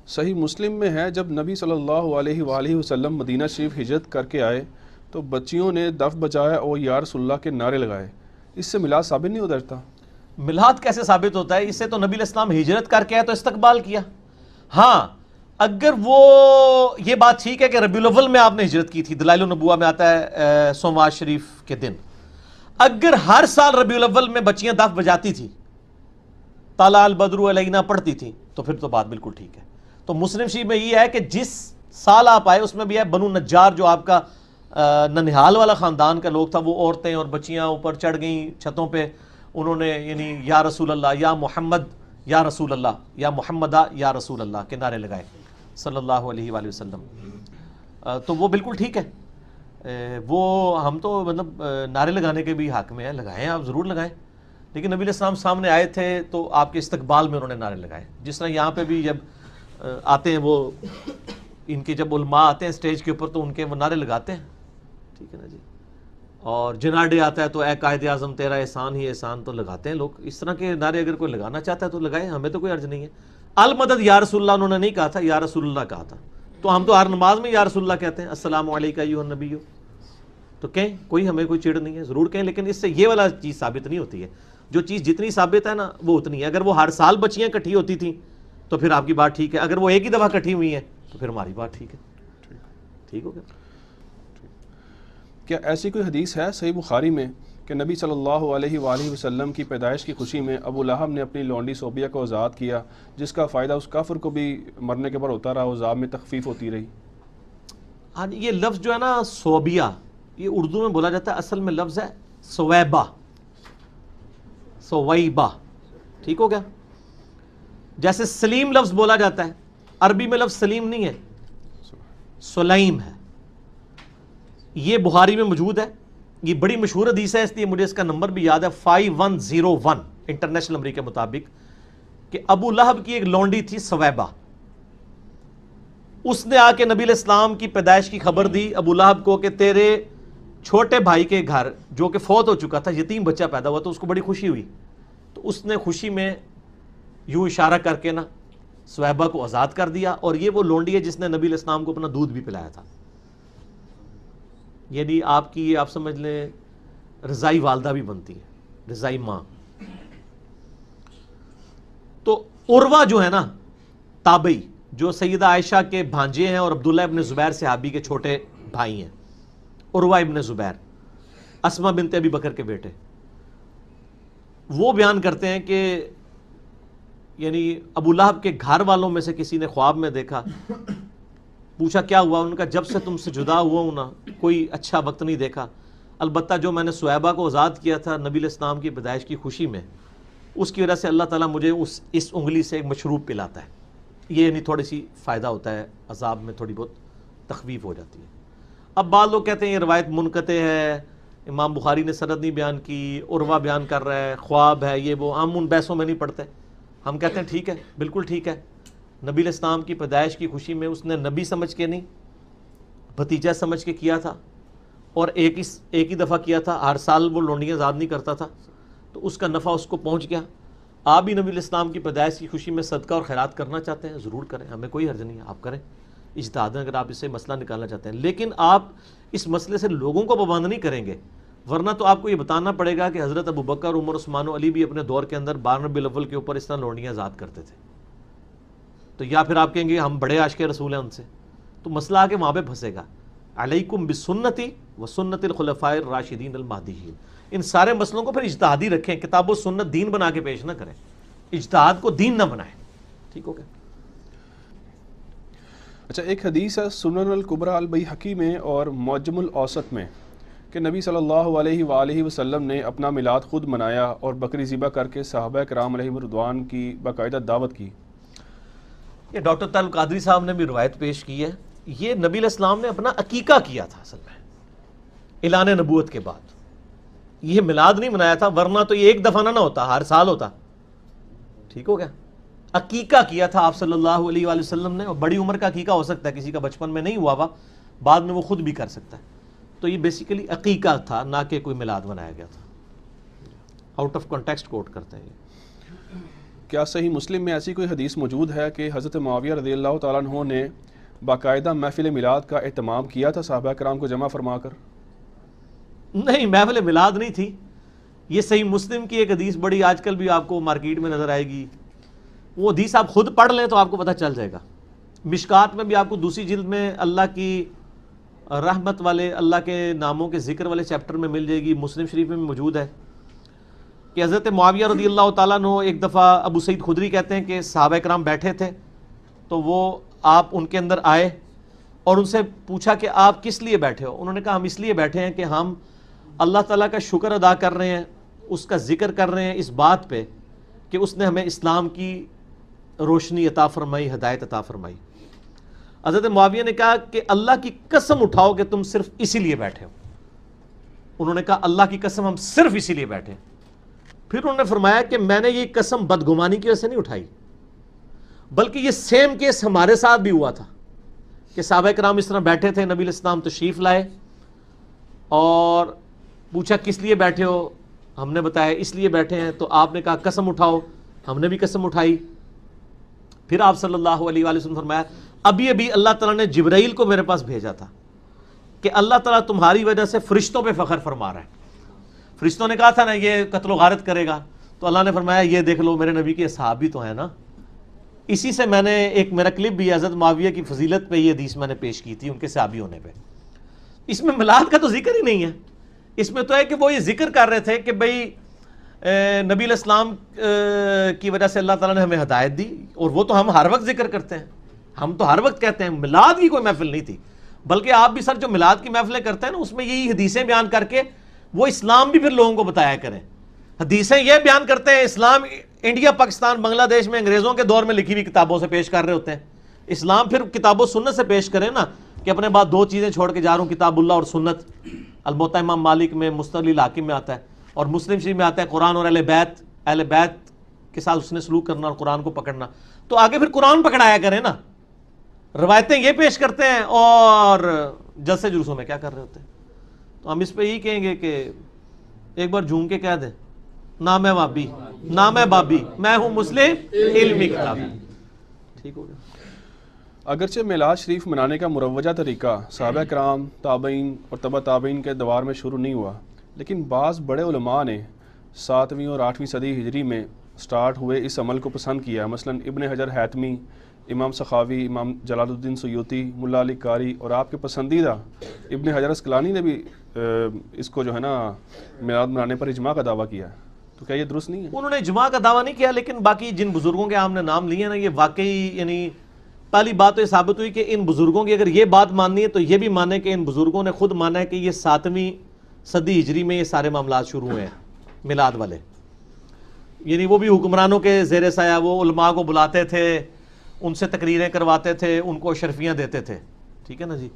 صحیح مسلم میں ہے جب نبی صلی اللہ علیہ وآلہ وسلم مدینہ شریف ہجرت کر کے آئے تو بچیوں نے دف بجایا اور یا رسول اللہ کے نعرے لگائے، اس سے میلاد ثابت نہیں ہوتا؟ میلاد کیسے ثابت ہوتا ہے؟ اس سے تو نبی علیہ السلام ہجرت کر کے آئے تو استقبال کیا. ہاں اگر وہ یہ بات ٹھیک ہے کہ ربیع الاول میں آپ نے ہجرت کی تھی، دلائل النبوہ میں آتا ہے سوموار شریف کے دن، اگر ہر سال ربیع الاول میں بچیاں دف بجاتی تھی، طلع البدر علینا پڑھتی تھی، تو پھر تو بات بالکل ٹھیک ہے. تو مسلم شریف میں یہ ہے کہ جس سال آپ آئے اس میں بھی ہے بنو نجار جو آپ کا ننہال والا خاندان کا لوگ تھا، وہ عورتیں اور بچیاں اوپر چڑھ گئیں چھتوں پہ، انہوں نے یعنی یا رسول اللہ، یا محمد یا رسول اللہ، یا محمدہ یا رسول اللہ کے نعرے لگائے صلی اللہ علیہ وآلہ وسلم. تو وہ بالکل ٹھیک ہے، وہ ہم تو مطلب نعرے لگانے کے بھی حق میں ہیں، لگائیں آپ ضرور لگائیں، لیکن نبی علیہ السلام سامنے آئے تھے تو آپ کے استقبال میں انہوں نے نعرے لگائے. جس طرح یہاں پہ بھی جب آتے ہیں وہ ان کے جب علماء آتے ہیں اسٹیج کے اوپر تو ان کے وہ نعرے لگاتے ہیں، ٹھیک ہے نا جی. اور جناح ڈے آتا ہے تو اے قائد اعظم تیرا احسان ہی احسان، تو لگاتے ہیں لوگ. اس طرح کے نعرے اگر کوئی لگانا چاہتا ہے تو لگائے، ہمیں تو کوئی عرض نہیں ہے. المدد یا رسول اللہ انہوں نے نہیں کہا تھا، یا رسول اللہ کہا تھا. تو ہم تو ہر نماز میں یا رسول اللہ کہتے ہیں، السلام علیکم ایھا النبی، تو کہیں کوئی ہمیں کوئی چڑ نہیں ہے، ضرور کہیں، لیکن اس سے یہ والا چیز ثابت نہیں ہوتی ہے. جو چیز جتنی ثابت ہے نا وہ اتنی ہے. اگر وہ ہر سال بچیاں اکٹھی ہوتی تھیں تو پھر آپ کی بات ٹھیک ہے، اگر وہ ایک ہی دفعہ اکٹھی ہوئی ہیں تو پھر ہماری بات ٹھیک ہے. ٹھیک ہو گیا. کیا ایسی کوئی حدیث ہے صحیح بخاری میں کہ نبی صلی اللہ علیہ وآلہ وسلم کی پیدائش کی خوشی میں ابو لہب نے اپنی لونڈی صوبیہ کو آزاد کیا، جس کا فائدہ اس کافر کو بھی مرنے کے بعد ہوتا رہا، عذاب میں تخفیف ہوتی رہی؟ ہاں یہ لفظ جو ہے نا صوبیہ، یہ اردو میں بولا جاتا ہے، اصل میں لفظ ہے سویبہ، سویبہ، ٹھیک ہو گیا. جیسے سلیم لفظ بولا جاتا ہے، عربی میں لفظ سلیم نہیں ہے، سلیم ہے. یہ بخاری میں موجود ہے، یہ بڑی مشہور حدیث ہے، اس لیے مجھے اس کا نمبر بھی یاد ہے، 5101 انٹرنیشنل نمبر کے مطابق، کہ ابو لہب کی ایک لونڈی تھی سویبہ، اس نے آ کے نبی علیہ السلام کی پیدائش کی خبر دی ابو لہب کو کہ تیرے چھوٹے بھائی کے گھر جو کہ فوت ہو چکا تھا، یتیم بچہ پیدا ہوا، تو اس کو بڑی خوشی ہوئی. تو اس نے خوشی میں یوں اشارہ کر کے نا سویبہ کو آزاد کر دیا، اور یہ وہ لونڈی ہے جس نے نبی علیہ السلام کو اپنا دودھ بھی پلایا تھا. یعنی آپ کی آپ سمجھ لیں رضائی والدہ بھی بنتی ہے، رضائی ماں. تو عروہ جو ہے نا تابعی، جو سیدہ عائشہ کے بھانجے ہیں اور عبداللہ ابن زبیر صحابی کے چھوٹے بھائی ہیں، عروہ ابن زبیر، اسماء بنت ابی بکر کے بیٹے، وہ بیان کرتے ہیں کہ یعنی ابو لہب کے گھر والوں میں سے کسی نے خواب میں دیکھا، پوچھا کیا ہوا، ان کا جب سے تم سے جدا ہوا ہوں نا کوئی اچھا وقت نہیں دیکھا، البتہ جو میں نے سویبہ کو آزاد کیا تھا نبی علیہ السلام کی پیدائش کی خوشی میں، اس کی وجہ سے اللہ تعالیٰ مجھے اس انگلی سے ایک مشروب پلاتا ہے. یہ یعنی تھوڑی سی فائدہ ہوتا ہے، عذاب میں تھوڑی بہت تخفیف ہو جاتی ہے. اب بعض لوگ کہتے ہیں یہ روایت منقطع ہے، امام بخاری نے سند نہیں بیان کی، عروہ بیان کر رہا ہے، خواب ہے، یہ وہ. ہم ان بحثوں میں نہیں پڑھتے، ہم کہتے ہیں ٹھیک ہے، بالکل ٹھیک ہے. نبی علیہ السلام کی پیدائش کی خوشی میں اس نے نبی سمجھ کے نہیں، بھتیجا سمجھ کے کیا تھا، اور ایک ہی دفعہ کیا تھا، ہر سال وہ لونڈیاں آزاد نہیں کرتا تھا، تو اس کا نفع اس کو پہنچ گیا. آپ بھی نبی علیہ السلام کی پیدائش کی خوشی میں صدقہ اور خیرات کرنا چاہتے ہیں ضرور کریں، ہمیں کوئی حرج نہیں ہے، آپ کریں اجتہاد اگر آپ اس سے مسئلہ نکالنا چاہتے ہیں. لیکن آپ اس مسئلے سے لوگوں کو پابند نہیں کریں گے، ورنہ تو آپ کو یہ بتانا پڑے گا کہ حضرت ابو بکر، عمر، عثمان و علی بھی اپنے دور کے اندر 12 ربیع الاول کے اوپر اس طرح لونڈیاں آزاد کرتے تھے. تو یا پھر آپ کہیں گے ہم بڑے عاشق رسول ہیں ان سے، تو مسئلہ آ کے وہاں پہ پھنسے گا. علیکم بسنتی و سنت الخلفاء الراشدین المہدیین. ان سارے مسئلوں کو پھر اجتہادی رکھیں، کتاب و سنت دین بنا کے پیش نہ کریں، اجتہاد کو دین نہ بنائیں. ٹھیک ہو گیا. اچھا، ایک حدیث ہے سنن الکبریٰ البیہقی میں اور معجم الاوسط میں کہ نبی صلی اللہ علیہ وآلہ وسلم نے اپنا میلاد خود منایا اور بکری ذبح کر کے صحابہ کرام علیہم رضوان کی باقاعدہ دعوت کی. یہ ڈاکٹر طارق قادری صاحب نے بھی روایت پیش کی ہے. یہ نبی علیہ السلام نے اپنا عقیقہ کیا تھا اصل میں اعلان نبوت کے بعد، یہ میلاد نہیں منایا تھا، ورنہ تو یہ ایک دفعہ نہ ہوتا، ہر سال ہوتا. ٹھیک ہو گیا. عقیقہ کیا تھا آپ صلی اللہ علیہ وآلہ وسلم نے، اور بڑی عمر کا عقیقہ ہو سکتا ہے، کسی کا بچپن میں نہیں ہوا ہوا، بعد میں وہ خود بھی کر سکتا ہے. تو یہ بیسیکلی عقیقہ تھا، نہ کہ کوئی میلاد منایا گیا تھا. آؤٹ آف کانٹیکسٹ کوٹ کرتے ہیں یہ. کیا صحیح مسلم میں ایسی کوئی حدیث موجود ہے کہ حضرت معاویہ رضی اللہ تعالیٰ عنہ نے باقاعدہ محفل میلاد کا اہتمام کیا تھا صحابہ کرام کو جمع فرما کر؟ نہیں، محفل میلاد نہیں تھی. یہ صحیح مسلم کی ایک حدیث بڑی آج کل بھی آپ کو مارکیٹ میں نظر آئے گی، وہ حدیث آپ خود پڑھ لیں تو آپ کو پتہ چل جائے گا. مشکات میں بھی آپ کو دوسری جلد میں اللہ کی رحمت والے، اللہ کے ناموں کے ذکر والے چیپٹر میں مل جائے گی. مسلم شریف میں بھی موجود ہے کہ حضرت معاویہ رضی اللہ تعالیٰ عنہ ایک دفعہ، ابو سعید خدری کہتے ہیں کہ صحابہ کرام بیٹھے تھے تو وہ آپ ان کے اندر آئے اور ان سے پوچھا کہ آپ کس لیے بیٹھے ہو؟ انہوں نے کہا ہم اس لیے بیٹھے ہیں کہ ہم اللہ تعالیٰ کا شکر ادا کر رہے ہیں، اس کا ذکر کر رہے ہیں اس بات پہ کہ اس نے ہمیں اسلام کی روشنی عطا فرمائی، ہدایت عطا فرمائی. حضرت معاویہ نے کہا کہ اللہ کی قسم اٹھاؤ کہ تم صرف اسی لیے بیٹھے ہو. انہوں نے کہا اللہ کی قسم ہم صرف اسی لیے بیٹھے ہیں. پھر انہوں نے فرمایا کہ میں نے یہ قسم بدگمانی کی وجہ سے نہیں اٹھائی، بلکہ یہ سیم کیس ہمارے ساتھ بھی ہوا تھا کہ صحابہ کرام اس طرح بیٹھے تھے، نبی علیہ السلام تشریف لائے اور پوچھا کس لیے بیٹھے ہو؟ ہم نے بتایا اس لیے بیٹھے ہیں. تو آپ نے کہا قسم اٹھاؤ، ہم نے بھی قسم اٹھائی. پھر آپ صلی اللہ علیہ وآلہ وسلم فرمایا ابھی ابھی اللہ تعالیٰ نے جبرائیل کو میرے پاس بھیجا تھا کہ اللہ تعالیٰ تمہاری وجہ سے فرشتوں پہ فخر فرما رہا ہے. فرشتوں نے کہا تھا نا یہ قتل و غارت کرے گا، تو اللہ نے فرمایا یہ دیکھ لو میرے نبی کے صحابی تو ہیں نا. اسی سے میں نے ایک میرا کلپ بھی حضرت معاویہ کی فضیلت پہ یہ حدیث میں نے پیش کی تھی ان کے صحابی ہونے پہ. اس میں میلاد کا تو ذکر ہی نہیں ہے، اس میں تو ہے کہ وہ یہ ذکر کر رہے تھے کہ بھئی نبی علیہ السلام کی وجہ سے اللہ تعالیٰ نے ہمیں ہدایت دی، اور وہ تو ہم ہر وقت ذکر کرتے ہیں، ہم تو ہر وقت کہتے ہیں. میلاد کی کوئی محفل نہیں تھی، بلکہ آپ بھی سر جو میلاد کی محفلیں کرتے ہیں نا اس میں یہی حدیثیں بیان کر کے وہ اسلام بھی پھر لوگوں کو بتایا کریں. حدیثیں یہ بیان کرتے ہیں اسلام انڈیا، پاکستان، بنگلہ دیش میں انگریزوں کے دور میں لکھی ہوئی کتابوں سے پیش کر رہے ہوتے ہیں. اسلام پھر کتاب و سنت سے پیش کریں نا کہ اپنے بعد دو چیزیں چھوڑ کے جا رہا ہوں، کتاب اللہ اور سنت. الموطا امام مالک میں، مستدل الحاکم میں آتا ہے، اور مسلم شریف میں آتا ہے قرآن اور اہل بیت کے ساتھ اس نے سلوک کرنا اور قرآن کو پکڑنا. تو آگے پھر قرآن پکڑایا کریں نا. روایتیں یہ پیش کرتے ہیں اور جلسے جلوسوں میں کیا کر رہے ہوتے ہیں. تو ہم اس پہ یہی کہیں گے کہ ایک بار جھوم کے کہہ دیں نہ میں وابی نہ میں بابی، میں ہوں مسلم علمی کتابی. ٹھیک ہو گیا. اگرچہ میلاد شریف منانے کا مروجہ طریقہ صحابہ کرام، تابعین اور تبع تابعین کے دوار میں شروع نہیں ہوا، لیکن بعض بڑے علماء نے 7ویں اور 8ویں صدی ہجری میں سٹارٹ ہوئے اس عمل کو پسند کیا. مثلا ابن حجر حیتمی، امام سخاوی، امام جلال الدین سیوطی، ملا علی قاری اور آپ کے پسندیدہ ابن حجر اسقلانی نے بھی اس کو جو ہے نا میلاد منانے پر اجماع کا دعویٰ کیا ہے. تو کیا یہ درست نہیں ہے؟ انہوں نے اجماع کا دعویٰ نہیں کیا، لیکن باقی جن بزرگوں کے ہم نے نام لیے نا یہ واقعی، یعنی پہلی بات تو یہ ثابت ہوئی کہ ان بزرگوں کی اگر یہ بات ماننی ہے تو یہ بھی مانے کہ ان بزرگوں نے خود مانا ہے کہ یہ 7ویں صدی ہجری میں یہ سارے معاملات شروع ہوئے ہیں میلاد والے. یعنی وہ بھی حکمرانوں کے زیر سایہ وہ علماء کو بلاتے تھے، ان سے تقریریں کرواتے تھے، ان کو شرفیاں دیتے تھے. ٹھیک ہے نا جی.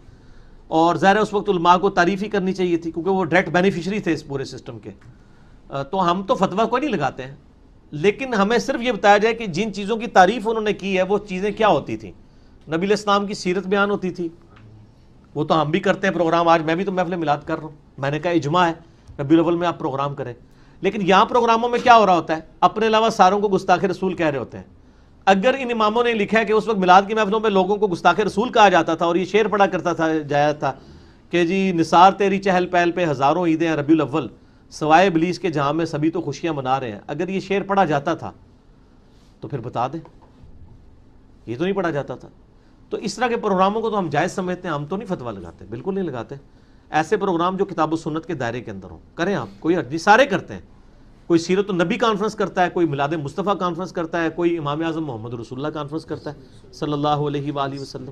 اور ظاہر ہے اس وقت علماء کو تعریف ہی کرنی چاہیے تھی کیونکہ وہ ڈائریکٹ بینیفیشری تھے اس پورے سسٹم کے. تو ہم تو فتویٰ کوئی نہیں لگاتے ہیں، لیکن ہمیں صرف یہ بتایا جائے کہ جن چیزوں کی تعریف انہوں نے کی ہے وہ چیزیں کیا ہوتی تھیں. نبی علیہ السلام کی سیرت بیان ہوتی تھی، وہ تو ہم بھی کرتے ہیں پروگرام. آج میں بھی تو محفل میلاد کر رہا ہوں، میں نے کہا اجماع ہے ربیع الاول میں آپ پروگرام کریں. لیکن یہاں پروگراموں میں کیا ہو رہا ہوتا ہے؟ اپنے علاوہ ساروں کو گستاخ رسول کہہ رہے ہوتے ہیں. اگر ان اماموں نے لکھا ہے کہ اس وقت میلاد کی محفلوں میں لوگوں کو گستاخ رسول کہا جاتا تھا اور یہ شعر پڑھا کرتا تھا جایا تھا کہ جی نثار تیری چہل پہل پہ ہزاروں عیدیں ہیں ربیع الاول، سوائے ابلیس کے جہاں میں سبھی تو خوشیاں منا رہے ہیں، اگر یہ شعر پڑھا جاتا تھا تو پھر بتا دیں. یہ تو نہیں پڑھا جاتا تھا. تو اس طرح کے پروگراموں کو تو ہم جائز سمجھتے ہیں، ہم تو نہیں فتویٰ لگاتے، بالکل نہیں لگاتے. ایسے پروگرام جو کتاب و سنت کے دائرے کے اندر ہوں کریں آپ، کوئی حرج نہیں، سارے کرتے ہیں. کوئی سیرت النبی کانفرنس کرتا ہے، کوئی میلاد مصطفیٰ کانفرنس کرتا ہے، کوئی امام اعظم محمد رسول اللہ کانفرنس کرتا ہے صلی اللہ علیہ وآلہ وسلم.